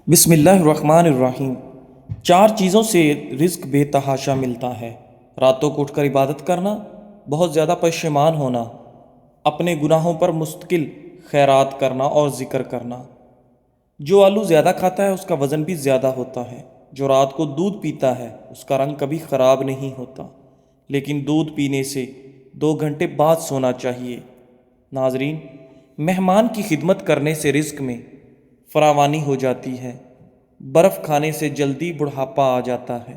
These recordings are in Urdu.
بسم اللہ الرحمن الرحیم۔ چار چیزوں سے رزق بے تحاشا ملتا ہے: راتوں کو اٹھ کر عبادت کرنا، بہت زیادہ پشیمان ہونا، اپنے گناہوں پر مستقل خیرات کرنا اور ذکر کرنا۔ جو آلو زیادہ کھاتا ہے اس کا وزن بھی زیادہ ہوتا ہے۔ جو رات کو دودھ پیتا ہے اس کا رنگ کبھی خراب نہیں ہوتا، لیکن دودھ پینے سے 2 گھنٹے بعد سونا چاہیے۔ ناظرین، مہمان کی خدمت کرنے سے رزق میں فراوانی ہو جاتی ہے۔ برف کھانے سے جلدی بڑھاپا آ جاتا ہے۔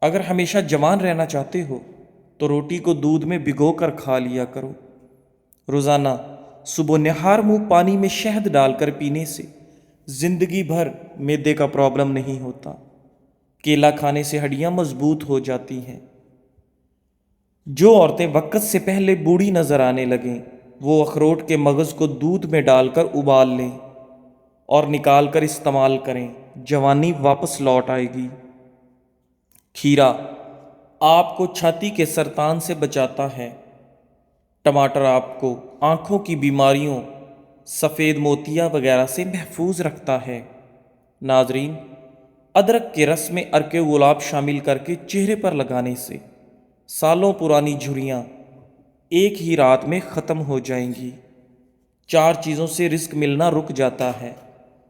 اگر ہمیشہ جوان رہنا چاہتے ہو تو روٹی کو دودھ میں بھگو کر کھا لیا کرو۔ روزانہ صبح نہار منہ پانی میں شہد ڈال کر پینے سے زندگی بھر معدے کا پرابلم نہیں ہوتا۔ کیلا کھانے سے ہڈیاں مضبوط ہو جاتی ہیں۔ جو عورتیں وقت سے پہلے بوڑھی نظر آنے لگیں وہ اخروٹ کے مغز کو دودھ میں ڈال کر ابال لیں اور نکال کر استعمال کریں، جوانی واپس لوٹ آئے گی۔ کھیرا آپ کو چھاتی کے سرطان سے بچاتا ہے۔ ٹماٹر آپ کو آنکھوں کی بیماریوں، سفید موتیا وغیرہ سے محفوظ رکھتا ہے۔ ناظرین، ادرک کے رس میں عرق گلاب شامل کر کے چہرے پر لگانے سے سالوں پرانی جھریاں ایک ہی رات میں ختم ہو جائیں گی۔ چار چیزوں سے رزق ملنا رک جاتا ہے: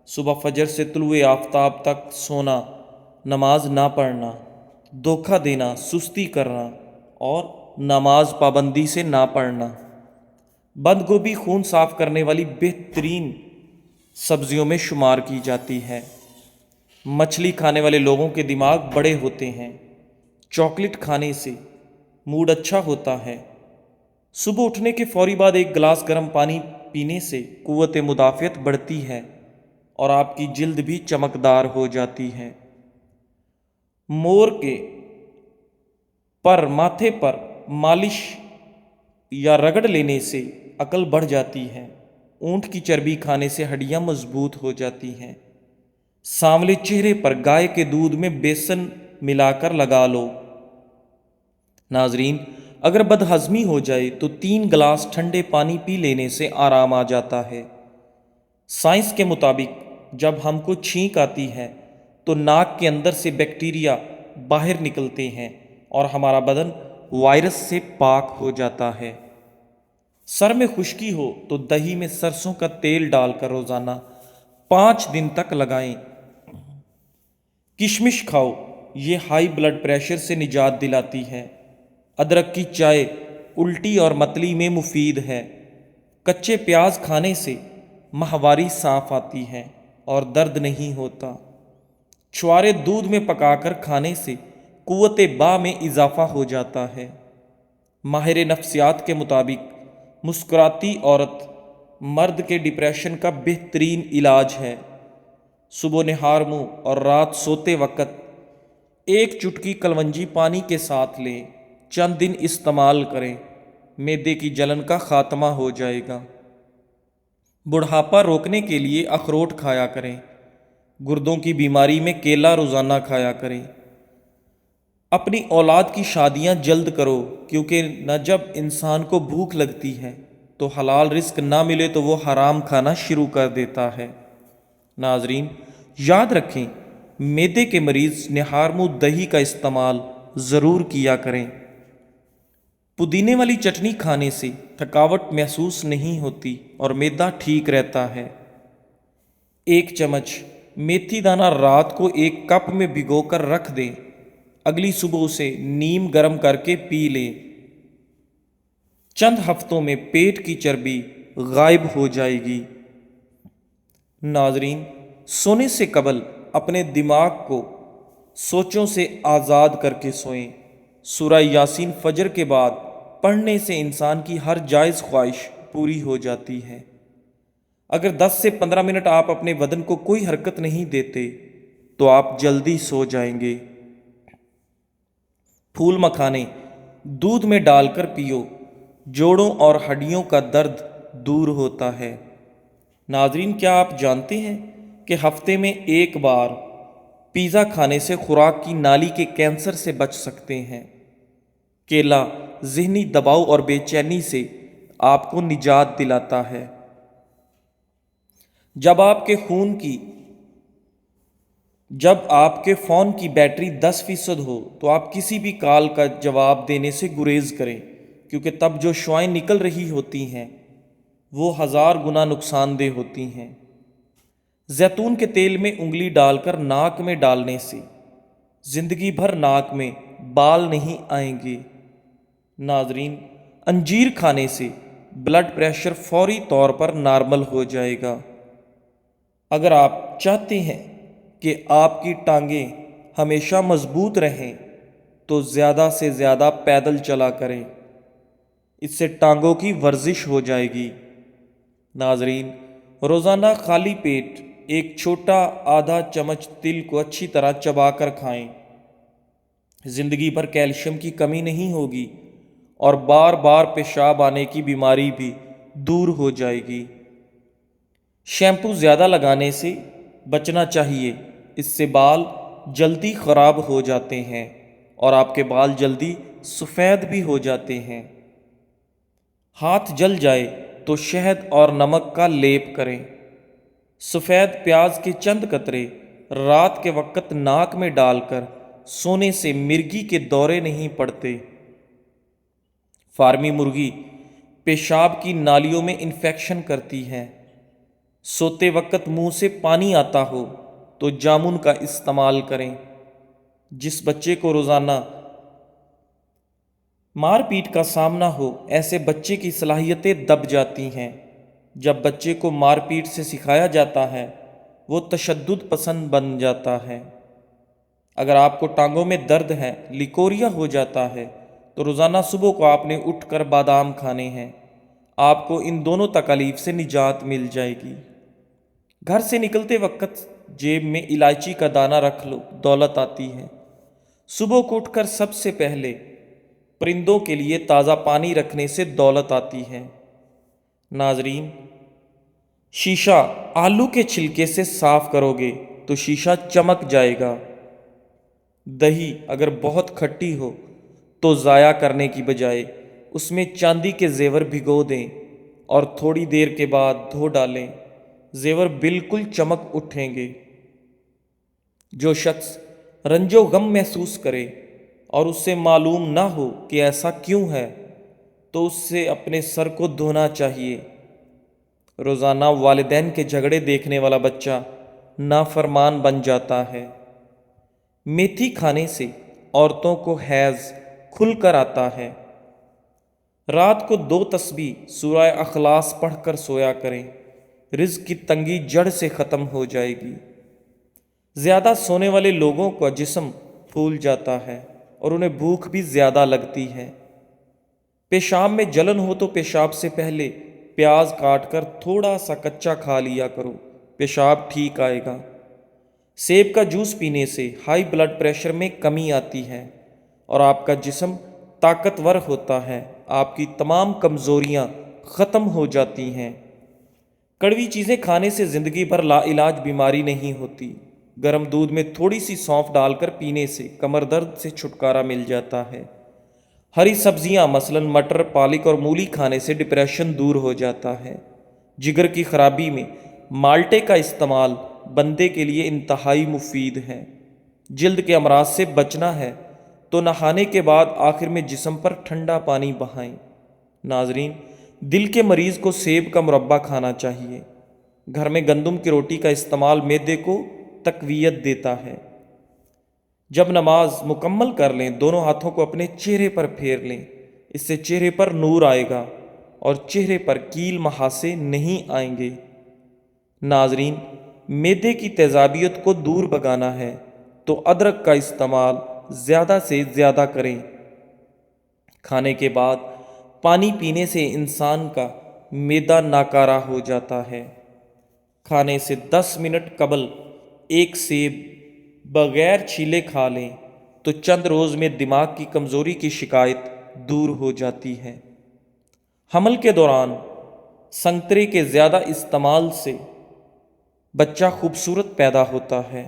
صبح فجر سے طلوع آفتاب تک سونا، نماز نہ پڑھنا، دھوکہ دینا، سستی کرنا اور نماز پابندی سے نہ پڑھنا۔ بند گوبھی خون صاف کرنے والی بہترین سبزیوں میں شمار کی جاتی ہے۔ مچھلی کھانے والے لوگوں کے دماغ بڑے ہوتے ہیں۔ چاکلیٹ کھانے سے موڈ اچھا ہوتا ہے۔ صبح اٹھنے کے فوری بعد ایک گلاس گرم پانی پینے سے قوت مدافعت بڑھتی ہے اور آپ کی جلد بھی چمکدار ہو جاتی ہے۔ مور کے پر ماتھے پر مالش یا رگڑ لینے سے عقل بڑھ جاتی ہے۔ اونٹ کی چربی کھانے سے ہڈیاں مضبوط ہو جاتی ہیں۔ سانولے چہرے پر گائے کے دودھ میں بیسن ملا کر لگا لو۔ ناظرین، اگر بدہضمی ہو جائے تو 3 گلاس ٹھنڈے پانی پی لینے سے آرام آ جاتا ہے۔ سائنس کے مطابق جب ہم کو چھینک آتی ہے تو ناک کے اندر سے بیکٹیریا باہر نکلتے ہیں اور ہمارا بدن وائرس سے پاک ہو جاتا ہے۔ سر میں خشکی ہو تو دہی میں سرسوں کا تیل ڈال کر روزانہ 5 دن تک لگائیں۔ کشمش کھاؤ، یہ ہائی بلڈ پریشر سے نجات دلاتی ہے۔ ادرک کی چائے الٹی اور متلی میں مفید ہے۔ کچے پیاز کھانے سے ماہواری صاف آتی ہے اور درد نہیں ہوتا۔ چھوارے دودھ میں پکا کر کھانے سے قوت با میں اضافہ ہو جاتا ہے۔ ماہر نفسیات کے مطابق مسکراتی عورت مرد کے ڈپریشن کا بہترین علاج ہے۔ صبح نہار منہ اور رات سوتے وقت ایک چٹکی کلونجی پانی کے ساتھ لیں، چند دن استعمال کریں، معدے کی جلن کا خاتمہ ہو جائے گا۔ بڑھاپا روکنے کے لیے اخروٹ کھایا کریں۔ گردوں کی بیماری میں کیلا روزانہ کھایا کریں۔ اپنی اولاد کی شادیاں جلد کرو، کیونکہ نہ جب انسان کو بھوک لگتی ہے تو حلال رزق نہ ملے تو وہ حرام کھانا شروع کر دیتا ہے۔ ناظرین، یاد رکھیں، معدے کے مریض نہار منہ دہی کا استعمال ضرور کیا کریں۔ پودینے والی چٹنی کھانے سے تھکاوٹ محسوس نہیں ہوتی اور معدہ ٹھیک رہتا ہے۔ 1 چمچ میتھی دانہ رات کو ایک کپ میں بھگو کر رکھ دیں، اگلی صبح اسے نیم گرم کر کے پی لیں۔ چند ہفتوں میں پیٹ کی چربی غائب ہو جائے گی۔ ناظرین، سونے سے قبل اپنے دماغ کو سوچوں سے آزاد کر کے سوئیں۔ سورہ یاسین فجر کے بعد پڑھنے سے انسان کی ہر جائز خواہش پوری ہو جاتی ہے۔ اگر 10 سے 15 منٹ آپ اپنے بدن کو کوئی حرکت نہیں دیتے تو آپ جلدی سو جائیں گے۔ پھول مکھانے دودھ میں ڈال کر پیو، جوڑوں اور ہڈیوں کا درد دور ہوتا ہے۔ ناظرین، کیا آپ جانتے ہیں کہ ہفتے میں 1 بار پیزا کھانے سے خوراک کی نالی کے کینسر سے بچ سکتے ہیں؟ کیلا ذہنی دباؤ اور بے چینی سے آپ کو نجات دلاتا ہے۔ جب آپ کے خون کی جب آپ کے فون کی بیٹری 10% ہو تو آپ کسی بھی کال کا جواب دینے سے گریز کریں، کیونکہ تب جو شعائیں نکل رہی ہوتی ہیں وہ 1000 گنا نقصان دہ ہوتی ہیں۔ زیتون کے تیل میں انگلی ڈال کر ناک میں ڈالنے سے زندگی بھر ناک میں بال نہیں آئیں گے۔ ناظرین، انجیر کھانے سے بلڈ پریشر فوری طور پر نارمل ہو جائے گا۔ اگر آپ چاہتے ہیں کہ آپ کی ٹانگیں ہمیشہ مضبوط رہیں تو زیادہ سے زیادہ پیدل چلا کریں، اس سے ٹانگوں کی ورزش ہو جائے گی۔ ناظرین، روزانہ خالی پیٹ ایک چھوٹا آدھا چمچ تل کو اچھی طرح چبا کر کھائیں۔ زندگی بھر کیلشیم کی کمی نہیں ہوگی اور بار بار پیشاب آنے کی بیماری بھی دور ہو جائے گی۔ شیمپو زیادہ لگانے سے بچنا چاہیے، اس سے بال جلدی خراب ہو جاتے ہیں اور آپ کے بال جلدی سفید بھی ہو جاتے ہیں۔ ہاتھ جل جائے تو شہد اور نمک کا لیپ کریں۔ سفید پیاز کے چند قطرے رات کے وقت ناک میں ڈال کر سونے سے مرگی کے دورے نہیں پڑتے۔ فارمی مرغی پیشاب کی نالیوں میں انفیکشن کرتی ہے۔ سوتے وقت منہ سے پانی آتا ہو تو جامن کا استعمال کریں۔ جس بچے کو روزانہ مار پیٹ کا سامنا ہو، ایسے بچے کی صلاحیتیں دب جاتی ہیں۔ جب بچے کو مار پیٹ سے سکھایا جاتا ہے وہ تشدد پسند بن جاتا ہے۔ اگر آپ کو ٹانگوں میں درد ہے، لیکوریا ہو جاتا ہے، تو روزانہ صبح کو آپ نے اٹھ کر بادام کھانے ہیں۔ آپ کو ان دونوں تکالیف سے نجات مل جائے گی۔ گھر سے نکلتے وقت جیب میں الائچی کا دانہ رکھ لو، دولت آتی ہے۔ صبح کو اٹھ کر سب سے پہلے پرندوں کے لیے تازہ پانی رکھنے سے دولت آتی ہے۔ ناظرین، شیشہ آلو کے چھلکے سے صاف کرو گے تو شیشہ چمک جائے گا۔ دہی اگر بہت کھٹی ہو تو ضائع کرنے کی بجائے اس میں چاندی کے زیور بھگو دیں اور تھوڑی دیر کے بعد دھو ڈالیں، زیور بالکل چمک اٹھیں گے۔ جو شخص رنج و غم محسوس کرے اور اس سے معلوم نہ ہو کہ ایسا کیوں ہے تو اس سے اپنے سر کو دھونا چاہیے۔ روزانہ والدین کے جھگڑے دیکھنے والا بچہ نافرمان بن جاتا ہے۔ میتھی کھانے سے عورتوں کو حیض کھل کر آتا ہے۔ رات کو 2 تسبیح سورہ اخلاص پڑھ کر سویا کریں، رزق کی تنگی جڑ سے ختم ہو جائے گی۔ زیادہ سونے والے لوگوں کا جسم پھول جاتا ہے اور انہیں بھوک بھی زیادہ لگتی ہے۔ پیشاب میں جلن ہو تو پیشاب سے پہلے پیاز کاٹ کر تھوڑا سا کچا کھا لیا کرو، پیشاب ٹھیک آئے گا۔ سیب کا جوس پینے سے ہائی بلڈ پریشر میں کمی آتی ہے اور آپ کا جسم طاقتور ہوتا ہے، آپ کی تمام کمزوریاں ختم ہو جاتی ہیں۔ کڑوی چیزیں کھانے سے زندگی بھر لا علاج بیماری نہیں ہوتی۔ گرم دودھ میں تھوڑی سی سونف ڈال کر پینے سے کمر درد سے چھٹکارا مل جاتا ہے۔ ہری سبزیاں مثلاً مٹر، پالک اور مولی کھانے سے ڈپریشن دور ہو جاتا ہے۔ جگر کی خرابی میں مالٹے کا استعمال بندے کے لیے انتہائی مفید ہے۔ جلد کے امراض سے بچنا ہے تو نہانے کے بعد آخر میں جسم پر ٹھنڈا پانی بہائیں۔ ناظرین، دل کے مریض کو سیب کا مربع کھانا چاہیے۔ گھر میں گندم کی روٹی کا استعمال معدے کو تقویت دیتا ہے۔ جب نماز مکمل کر لیں، دونوں ہاتھوں کو اپنے چہرے پر پھیر لیں، اس سے چہرے پر نور آئے گا اور چہرے پر کیل مہاسے نہیں آئیں گے۔ ناظرین، معدے کی تیزابیت کو دور بھگانا ہے تو ادرک کا استعمال زیادہ سے زیادہ کریں۔ کھانے کے بعد پانی پینے سے انسان کا معدہ ناکارہ ہو جاتا ہے۔ کھانے سے 10 منٹ قبل ایک سیب بغیر چھیلے کھا لیں تو چند روز میں دماغ کی کمزوری کی شکایت دور ہو جاتی ہے۔ حمل کے دوران سنترے کے زیادہ استعمال سے بچہ خوبصورت پیدا ہوتا ہے۔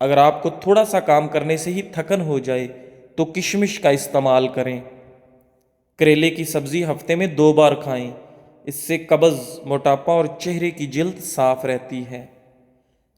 اگر آپ کو تھوڑا سا کام کرنے سے ہی تھکن ہو جائے تو کشمش کا استعمال کریں۔ کریلے کی سبزی ہفتے میں 2 بار کھائیں، اس سے قبض، موٹاپا اور چہرے کی جلد صاف رہتی ہے۔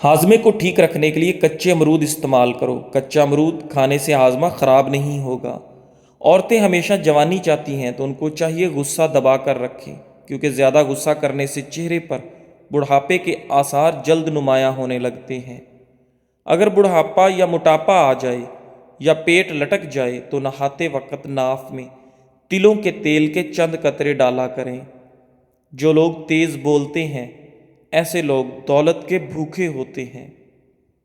ہاضمے کو ٹھیک رکھنے کے لیے کچے امرود استعمال کرو، کچا امرود کھانے سے ہاضمہ خراب نہیں ہوگا۔ عورتیں ہمیشہ جوانی چاہتی ہیں تو ان کو چاہیے غصہ دبا کر رکھیں، کیونکہ زیادہ غصہ کرنے سے چہرے پر بڑھاپے کے آثار جلد نمایاں ہونے لگتے ہیں۔ اگر بڑھاپا یا موٹاپا آ جائے یا پیٹ لٹک جائے تو نہاتے وقت ناف میں تلوں کے تیل کے چند قطرے ڈالا کریں۔ جو لوگ تیز بولتے ہیں ایسے لوگ دولت کے بھوکے ہوتے ہیں۔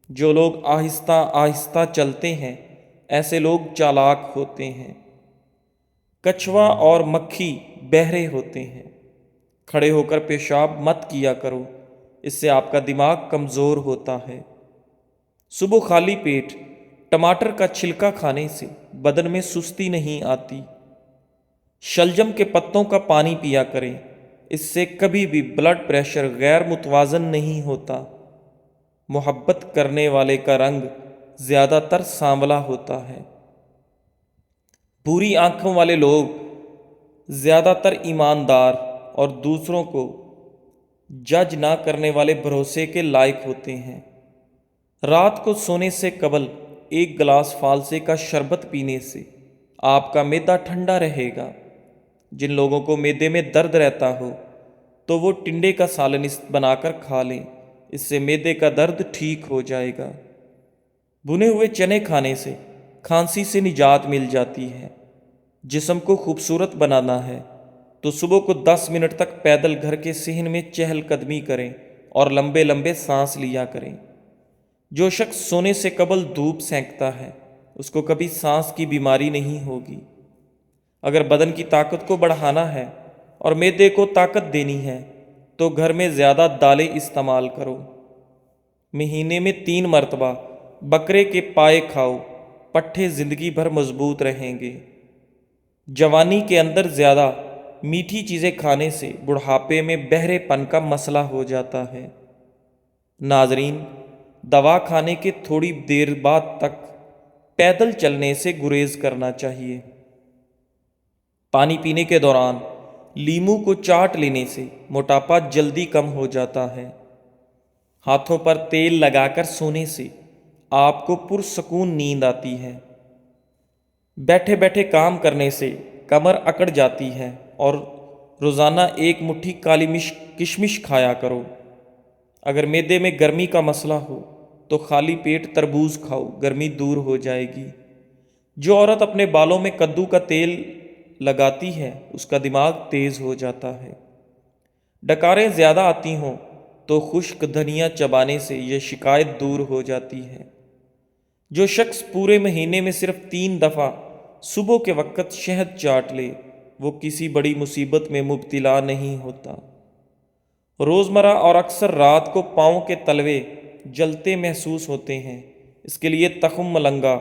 جو لوگ آہستہ آہستہ چلتے ہیں ایسے لوگ چالاک ہوتے ہیں۔ کچھوا اور مکھی بہرے ہوتے ہیں۔ کھڑے ہو کر پیشاب مت کیا کرو، اس سے آپ کا دماغ کمزور ہوتا ہے۔ صبح خالی پیٹ ٹماٹر کا چھلکا کھانے سے بدن میں سستی نہیں آتی۔ شلجم کے پتوں کا پانی پیا کریں، اس سے کبھی بھی بلڈ پریشر غیر متوازن نہیں ہوتا۔ محبت کرنے والے کا رنگ زیادہ تر سانولا ہوتا ہے۔ بری آنکھوں والے لوگ زیادہ تر ایماندار اور دوسروں کو جج نہ کرنے والے بھروسے کے لائق ہوتے ہیں۔ رات کو سونے سے قبل ایک گلاس فالسے کا شربت پینے سے آپ کا معدہ ٹھنڈا رہے گا۔ جن لوگوں کو معدے میں درد رہتا ہو تو وہ ٹنڈے کا سالن بنا کر کھا لیں، اس سے معدے کا درد ٹھیک ہو جائے گا۔ بھنے ہوئے چنے کھانے سے کھانسی سے نجات مل جاتی ہے۔ جسم کو خوبصورت بنانا ہے تو صبح کو 10 منٹ تک پیدل گھر کے صحن میں چہل قدمی کریں اور لمبے لمبے سانس لیا کریں۔ جو شخص سونے سے قبل دھوپ سینکتا ہے اس کو کبھی سانس کی بیماری نہیں ہوگی۔ اگر بدن کی طاقت کو بڑھانا ہے اور معدے کو طاقت دینی ہے تو گھر میں زیادہ دالیں استعمال کرو۔ مہینے میں 3 مرتبہ بکرے کے پائے کھاؤ، پٹھے زندگی بھر مضبوط رہیں گے۔ جوانی کے اندر زیادہ میٹھی چیزیں کھانے سے بڑھاپے میں بہرے پن کا مسئلہ ہو جاتا ہے۔ ناظرین، دوا کھانے کے تھوڑی دیر بعد تک پیدل چلنے سے گریز کرنا چاہیے۔ پانی پینے کے دوران لیموں کو چاٹ لینے سے موٹاپا جلدی کم ہو جاتا ہے۔ ہاتھوں پر تیل لگا کر سونے سے آپ کو پرسکون نیند آتی ہے۔ بیٹھے بیٹھے کام کرنے سے کمر اکڑ جاتی ہے اور روزانہ ایک مٹھی کالی کشمش کھایا کرو۔ اگر معدے میں گرمی کا مسئلہ ہو تو خالی پیٹ تربوز کھاؤ، گرمی دور ہو جائے گی۔ جو عورت اپنے بالوں میں کدو کا تیل لگاتی ہے اس کا دماغ تیز ہو جاتا ہے۔ ڈکاریں زیادہ آتی ہوں تو خشک دھنیا چبانے سے یہ شکایت دور ہو جاتی ہے۔ جو شخص پورے مہینے میں صرف 3 دفعہ صبح کے وقت شہد چاٹ لے وہ کسی بڑی مصیبت میں مبتلا نہیں ہوتا۔ روزمرہ اور اکثر رات کو پاؤں کے تلوے جلتے محسوس ہوتے ہیں، اس کے لیے تخم ملنگا،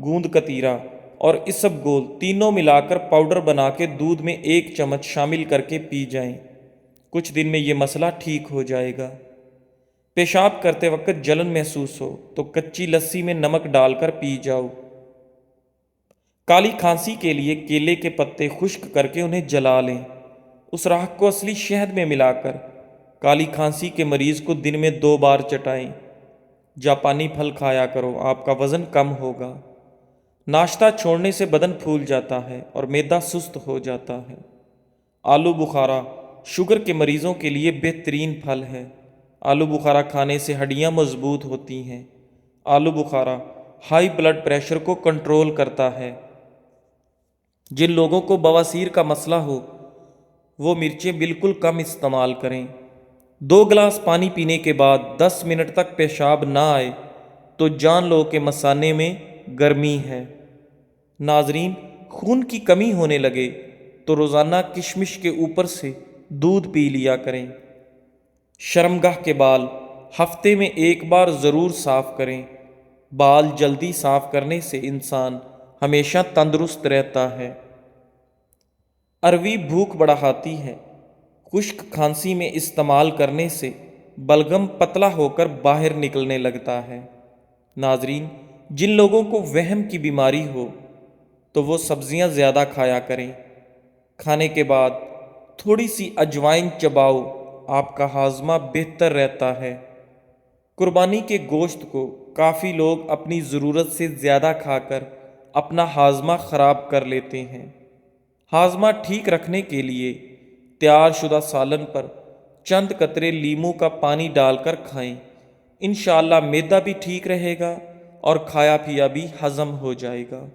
گوند کتیرا اور اسب گول تینوں ملا کر پاؤڈر بنا کے دودھ میں 1 چمچ شامل کر کے پی جائیں۔ کچھ دن میں یہ مسئلہ ٹھیک ہو جائے گا۔ پیشاب کرتے وقت جلن محسوس ہو تو کچی لسی میں نمک ڈال کر پی جاؤ۔ کالی کھانسی کے لیے کیلے کے پتے خشک کر کے انہیں جلا لیں، اس راکھ کو اصلی شہد میں ملا کر کالی کھانسی کے مریض کو دن میں 2 بار چٹائیں۔ جاپانی پھل کھایا کرو، آپ کا وزن کم ہوگا۔ ناشتہ چھوڑنے سے بدن پھول جاتا ہے اور معدہ سست ہو جاتا ہے۔ آلو بخارا شوگر کے مریضوں کے لیے بہترین پھل ہے۔ آلو بخارا کھانے سے ہڈیاں مضبوط ہوتی ہیں۔ آلو بخارا ہائی بلڈ پریشر کو کنٹرول کرتا ہے۔ جن لوگوں کو بواسیر کا مسئلہ ہو وہ مرچیں بالکل کم استعمال کریں۔ 2 گلاس پانی پینے کے بعد 10 منٹ تک پیشاب نہ آئے تو جان لو کہ مثانے میں گرمی ہے۔ ناظرین، خون کی کمی ہونے لگے تو روزانہ کشمش کے اوپر سے دودھ پی لیا کریں۔ شرمگاہ کے بال ہفتے میں 1 بار ضرور صاف کریں۔ بال جلدی صاف کرنے سے انسان ہمیشہ تندرست رہتا ہے۔ اروی بھوک بڑھاتی ہے۔ خشک کھانسی میں استعمال کرنے سے بلغم پتلا ہو کر باہر نکلنے لگتا ہے۔ ناظرین، جن لوگوں کو وہم کی بیماری ہو تو وہ سبزیاں زیادہ کھایا کریں۔ کھانے کے بعد تھوڑی سی اجوائن چباؤ، آپ کا ہاضمہ بہتر رہتا ہے۔ قربانی کے گوشت کو کافی لوگ اپنی ضرورت سے زیادہ کھا کر اپنا ہاضمہ خراب کر لیتے ہیں۔ ہاضمہ ٹھیک رکھنے کے لیے تیار شدہ سالن پر چند قطرے لیموں کا پانی ڈال کر کھائیں۔ انشاءاللہ معدہ بھی ٹھیک رہے گا اور کھایا پیا بھی ہضم ہو جائے گا۔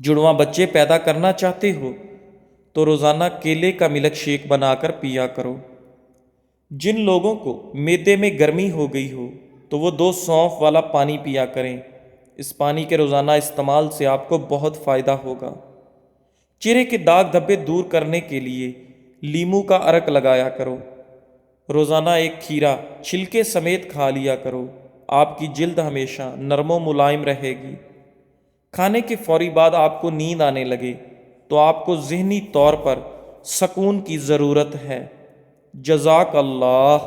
جڑواں بچے پیدا کرنا چاہتے ہو تو روزانہ کیلے کا ملک شیک بنا کر پیا کرو۔ جن لوگوں کو معدے میں گرمی ہو گئی ہو تو وہ 2 سونف والا پانی پیا کریں۔ اس پانی کے روزانہ استعمال سے آپ کو بہت فائدہ ہوگا۔ چہرے کے داغ دھبے دور کرنے کے لیے لیموں کا عرق لگایا کرو۔ روزانہ ایک کھیرا چھلکے سمیت کھا لیا کرو۔ آپ کی جلد ہمیشہ نرم و ملائم رہے گی۔ کھانے کے فوری بعد آپ کو نیند آنے لگے تو آپ کو ذہنی طور پر سکون کی ضرورت ہے۔ جزاک اللہ۔